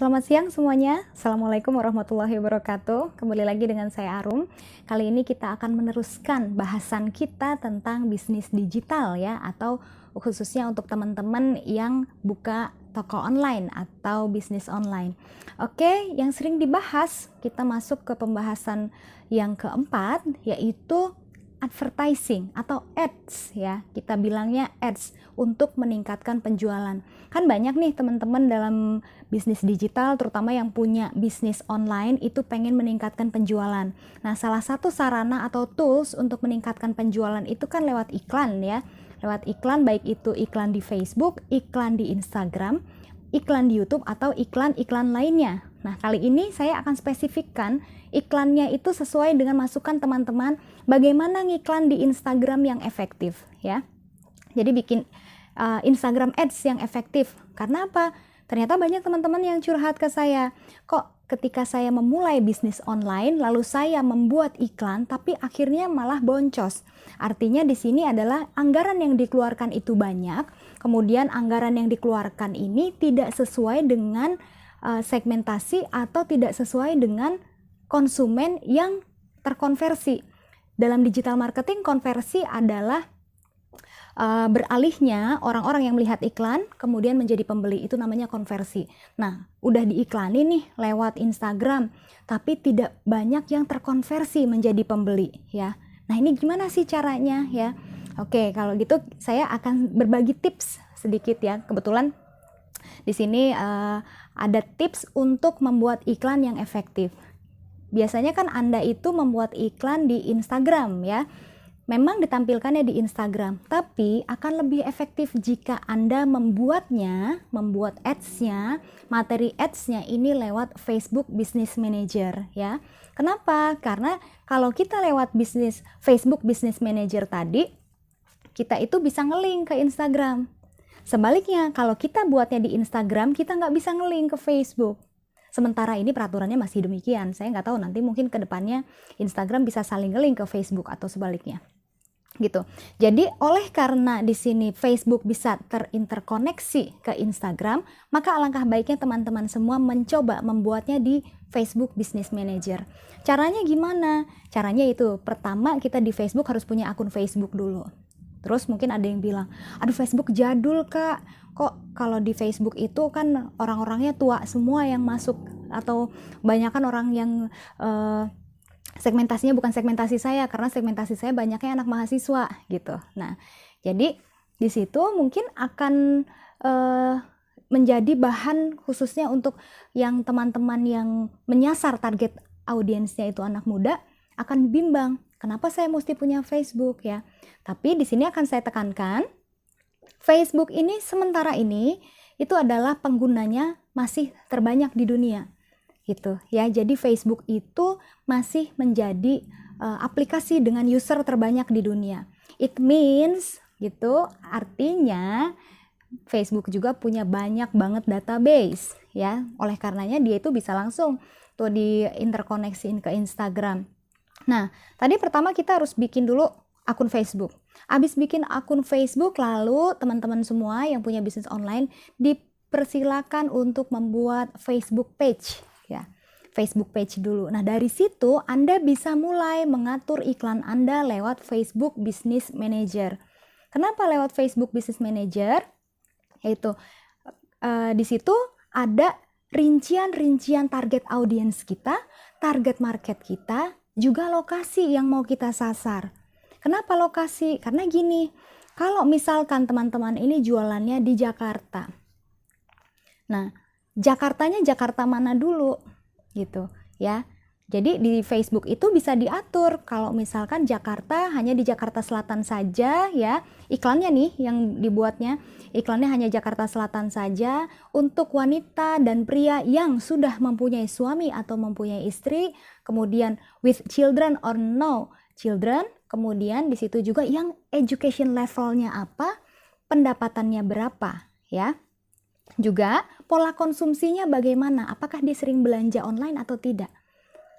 Selamat siang semuanya. Assalamualaikum warahmatullahi wabarakatuh. Kembali lagi dengan saya Arum. Kali ini kita akan meneruskan bahasan kita tentang bisnis digital ya, atau khususnya untuk teman-teman yang buka toko online atau bisnis online. Oke, yang sering dibahas, kita masuk ke pembahasan yang keempat, yaitu advertising atau ads ya, kita bilangnya ads untuk meningkatkan penjualan. Kan banyak nih teman-teman dalam bisnis digital, terutama yang punya bisnis online itu pengen meningkatkan penjualan. Nah, salah satu sarana atau tools untuk meningkatkan penjualan itu kan lewat iklan ya. Lewat iklan, baik itu iklan di Facebook, iklan di Instagram, iklan di YouTube, atau iklan-iklan lainnya. Nah, kali ini saya akan spesifikkan iklannya itu sesuai dengan masukan teman-teman bagaimana ngiklan di Instagram yang efektif ya. Jadi bikin Instagram ads yang efektif. Karena apa? Ternyata banyak teman-teman yang curhat ke saya, kok ketika saya memulai bisnis online lalu saya membuat iklan tapi akhirnya malah boncos. Artinya di sini adalah anggaran yang dikeluarkan itu banyak, kemudian anggaran yang dikeluarkan ini tidak sesuai dengan segmentasi atau tidak sesuai dengan konsumen yang terkonversi. Dalam digital marketing, konversi adalah beralihnya orang-orang yang melihat iklan kemudian menjadi pembeli, itu namanya konversi. Nah, udah diiklani nih lewat Instagram, tapi tidak banyak yang terkonversi menjadi pembeli ya. Nah, ini gimana sih caranya ya? Oke, kalau gitu saya akan berbagi tips sedikit ya. Kebetulan di sini ada tips untuk membuat iklan yang efektif. Biasanya kan Anda itu membuat iklan di Instagram ya. Memang ditampilkannya di Instagram, tapi akan lebih efektif jika Anda membuat ads-nya, materi ads-nya ini lewat Facebook Business Manager ya. Kenapa? Karena kalau kita lewat Facebook Business Manager tadi, kita itu bisa nge-link ke Instagram. Sebaliknya, kalau kita buatnya di Instagram, kita nggak bisa nge-link ke Facebook. Sementara ini peraturannya masih demikian. Saya nggak tahu nanti mungkin ke depannya Instagram bisa saling nge-link ke Facebook atau sebaliknya. Gitu. Jadi oleh karena di sini Facebook bisa terinterkoneksi ke Instagram, maka alangkah baiknya teman-teman semua mencoba membuatnya di Facebook Business Manager. Caranya gimana? Caranya itu, pertama kita di Facebook harus punya akun Facebook dulu. Terus mungkin ada yang bilang, aduh Facebook jadul kak, kok kalau di Facebook itu kan orang-orangnya tua semua yang masuk, atau banyakkan orang yang segmentasinya bukan segmentasi saya, karena segmentasi saya banyaknya anak mahasiswa gitu. Nah, jadi di situ mungkin akan menjadi bahan khususnya untuk yang teman-teman yang menyasar target audiensnya itu anak muda, akan bimbang, kenapa saya mesti punya Facebook ya? Tapi di sini akan saya tekankan, Facebook ini sementara ini itu adalah penggunanya masih terbanyak di dunia. Gitu ya. Jadi Facebook itu masih menjadi aplikasi dengan user terbanyak di dunia. It means gitu, artinya Facebook juga punya banyak banget database ya. Oleh karenanya dia itu bisa langsung tuh diinterkoneksiin ke Instagram. Nah, tadi pertama kita harus bikin dulu akun Facebook. Habis bikin akun Facebook, lalu teman-teman semua yang punya bisnis online dipersilakan untuk membuat Facebook page ya. Facebook page dulu. Nah, dari situ Anda bisa mulai mengatur iklan Anda lewat Facebook Business Manager. Kenapa lewat Facebook Business Manager? Yaitu di situ ada rincian-rincian target audiens kita, target market kita, juga lokasi yang mau kita sasar. Kenapa lokasi? Karena gini, kalau misalkan teman-teman ini jualannya di Jakarta. Nah, Jakartanya Jakarta mana dulu? Gitu ya. Jadi di Facebook itu bisa diatur kalau misalkan Jakarta hanya di Jakarta Selatan saja ya, iklannya nih yang dibuatnya, iklannya hanya Jakarta Selatan saja untuk wanita dan pria yang sudah mempunyai suami atau mempunyai istri, kemudian with children or no children, kemudian di situ juga yang education levelnya apa, pendapatannya berapa ya. Juga pola konsumsinya bagaimana, apakah dia sering belanja online atau tidak.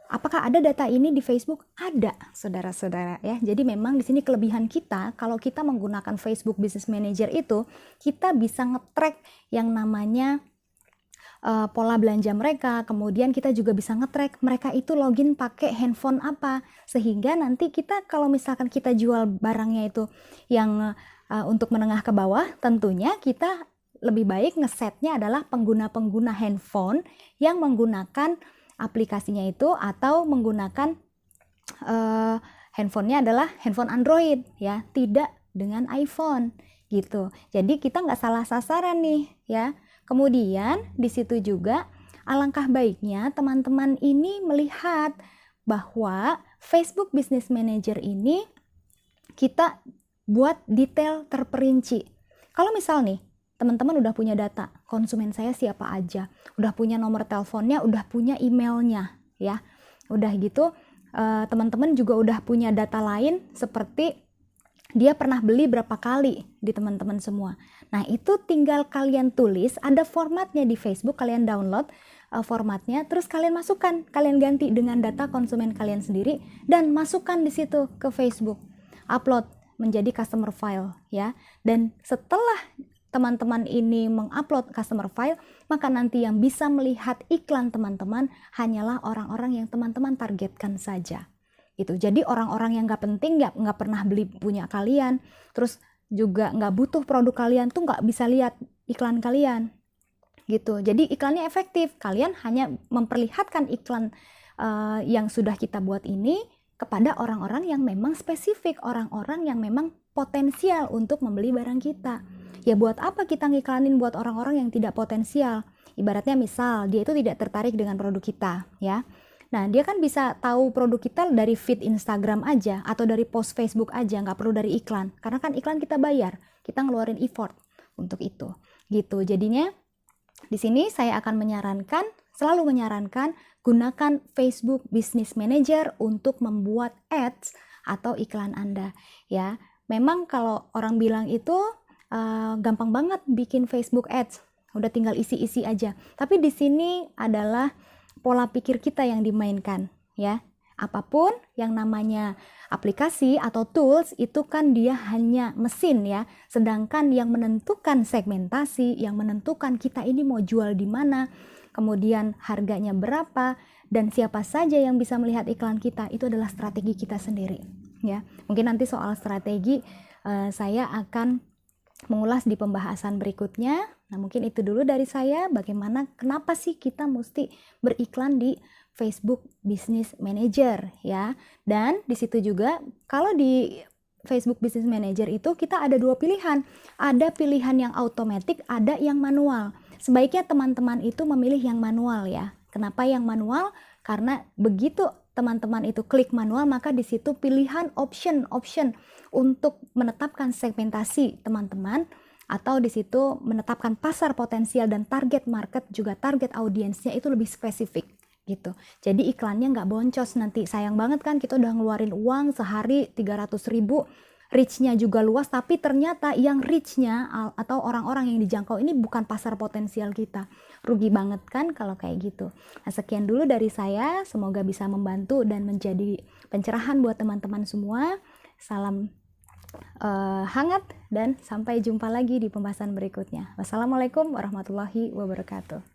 Apakah ada data ini di Facebook? Ada, saudara-saudara ya. Jadi memang di sini kelebihan kita kalau kita menggunakan Facebook Business Manager itu, kita bisa nge-track yang namanya pola belanja mereka, kemudian kita juga bisa nge-track mereka itu login pakai handphone apa, sehingga nanti kita kalau misalkan kita jual barangnya itu yang untuk menengah ke bawah, tentunya kita lebih baik ngesetnya adalah pengguna-pengguna handphone yang menggunakan aplikasinya itu atau menggunakan handphonenya adalah handphone Android ya, tidak dengan iPhone gitu. Jadi kita nggak salah sasaran nih ya. Kemudian di situ juga alangkah baiknya teman-teman ini melihat bahwa Facebook Business Manager ini kita buat detail terperinci. Kalau misal nih teman-teman udah punya data konsumen saya siapa aja, udah punya nomor teleponnya, udah punya emailnya ya, udah gitu teman-teman juga udah punya data lain seperti dia pernah beli berapa kali di teman-teman semua. Nah itu tinggal kalian tulis, ada formatnya di Facebook, kalian download formatnya, terus kalian masukkan, kalian ganti dengan data konsumen kalian sendiri dan masukkan di situ ke Facebook, upload menjadi customer file ya. Dan setelah teman-teman ini mengupload customer file, maka nanti yang bisa melihat iklan teman-teman hanyalah orang-orang yang teman-teman targetkan saja. Itu. Jadi orang-orang yang nggak penting, nggak pernah beli punya kalian, terus juga nggak butuh produk kalian tuh nggak bisa lihat iklan kalian gitu. Jadi iklannya efektif, kalian hanya memperlihatkan iklan yang sudah kita buat ini kepada orang-orang yang memang spesifik, orang-orang yang memang potensial untuk membeli barang kita. Ya buat apa kita ngiklanin buat orang-orang yang tidak potensial? Ibaratnya misal dia itu tidak tertarik dengan produk kita ya. Nah, dia kan bisa tahu produk kita dari feed Instagram aja atau dari post Facebook aja, nggak perlu dari iklan. Karena kan iklan kita bayar, kita ngeluarin effort untuk itu. Gitu. Jadinya di sini saya akan selalu menyarankan gunakan Facebook Business Manager untuk membuat ads atau iklan Anda. Ya, memang kalau orang bilang itu gampang banget bikin Facebook ads, udah tinggal isi-isi aja. Tapi di sini adalah pola pikir kita yang dimainkan ya. Apapun yang namanya aplikasi atau tools itu kan dia hanya mesin ya. Sedangkan yang menentukan segmentasi, yang menentukan kita ini mau jual di mana, kemudian harganya berapa dan siapa saja yang bisa melihat iklan kita, itu adalah strategi kita sendiri ya. Mungkin nanti soal strategi saya akan mengulas di pembahasan berikutnya. Nah, mungkin itu dulu dari saya, bagaimana kenapa sih kita mesti beriklan di Facebook Business Manager ya. Dan di situ juga kalau di Facebook Business Manager itu kita ada dua pilihan. Ada pilihan yang otomatis, ada yang manual. Sebaiknya teman-teman itu memilih yang manual ya. Kenapa yang manual? Karena begitu teman-teman itu klik manual, maka di situ pilihan option untuk menetapkan segmentasi teman-teman atau di situ menetapkan pasar potensial dan target market juga target audiensnya itu lebih spesifik gitu. Jadi iklannya nggak boncos nanti. Sayang banget kan kita udah ngeluarin uang sehari 300.000, reach-nya juga luas, tapi ternyata yang reach-nya atau orang-orang yang dijangkau ini bukan pasar potensial kita. Rugi banget kan kalau kayak gitu. Nah, sekian dulu dari saya, semoga bisa membantu dan menjadi pencerahan buat teman-teman semua. Salam hangat dan sampai jumpa lagi di pembahasan berikutnya. Wassalamualaikum warahmatullahi wabarakatuh.